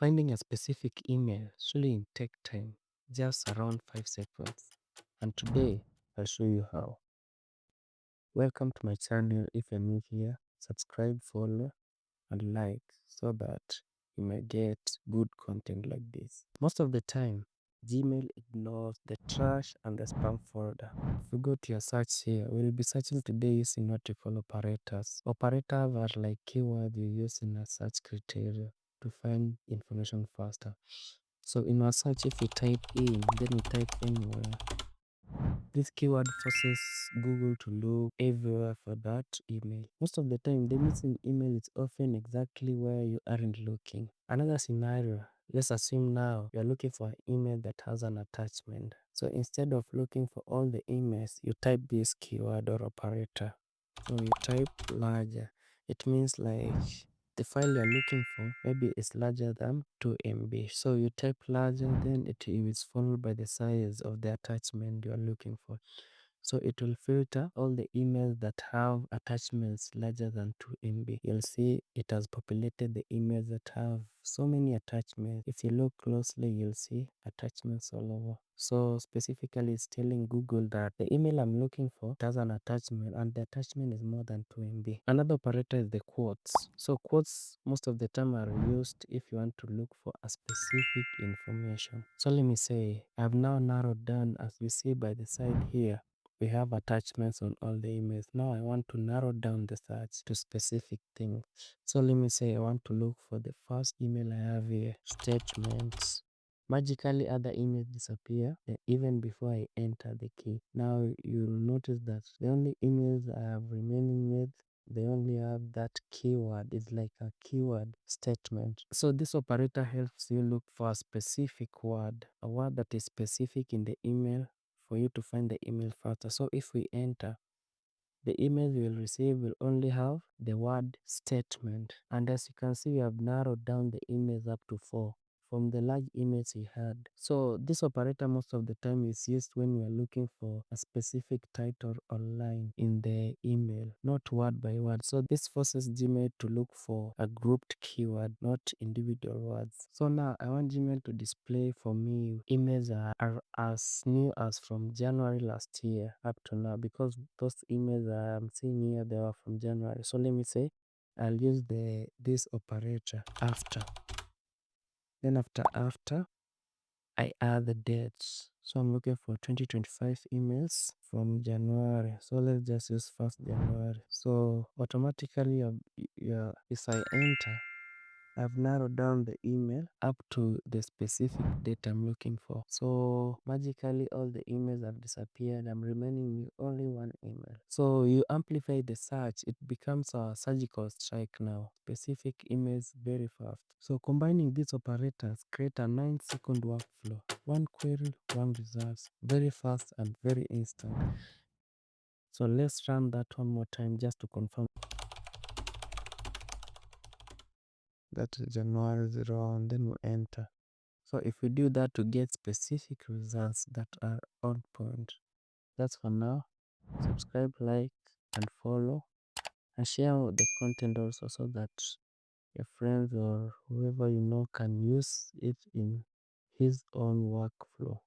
Finding a specific email shouldn't take time, just around 5 seconds. And today, I'll show you how. Welcome to my channel. If you're new here, subscribe, follow, and like so that you may get good content like this. Most of the time, Gmail ignores the trash and the spam folder. If you go to your search here, we'll be searching today using what we call operators. Operators are like keywords you use in a search criteria to find information faster. So in our search, if you type in, then you type anywhere. This keyword forces Google to look everywhere for that email. Most of the time, the missing email is often exactly where you aren't looking. Another scenario, let's assume now you're looking for an email that has an attachment. So instead of looking for all the emails, you type this keyword or operator. So you type larger. It means like the file you're looking for maybe is larger than 2 MB. So you type larger, then it is followed by the size of the attachment you're looking for. So it will filter all the emails that have attachments larger than 2 MB. You'll see it has populated the emails that have so many attachments. If you look closely, you'll see attachments all over. So specifically, it's telling Google that the email I'm looking for has an attachment and the attachment is more than 2 MB. Another operator is the quotes. So quotes most of the time are used if you want to look for a specific information. So let me say, I've now narrowed down, as you see by the side here, we have attachments on all the emails. Now I want to narrow down the search to specific things. So let me say I want to look for the first email I have here, statements. Magically other emails disappear even before I enter the key. Now you'll notice that the only emails I have remaining with, they only have that keyword. It's like a keyword statement. So this operator helps you look for a specific word, a word that is specific in the email for you to find the email faster. So if we enter, the email we will receive will only have the word statement. And as you can see, we have narrowed down the emails up to 4 from the large emails we had. So this operator most of the time is used when we are looking for a specific title or line in the email, not word by word. So this forces Gmail to look for a grouped keyword, not individual words. So now I want Gmail to display for me emails are as new as from January last year up to now, because those emails I'm seeing here, they are from January. So let me say I'll use this operator after. Then after I add the dates. So I'm looking for 2025 emails from January. So let's just use 1st January. So automatically, if I enter, I've narrowed down the email up to the specific date I'm looking for. So magically all the emails have disappeared. I'm remaining with only one email. So you amplify the search. It becomes a surgical strike now. Specific emails very fast. So combining these operators create a 9-second workflow. One query, one results. Very fast and very instant. So let's run that one more time just to confirm. That is January 0, and then we enter. So if we do that to get specific results that are on point. That's for now. Subscribe, like, and follow, and share the content also so that your friends or whoever you know can use it in his own workflow.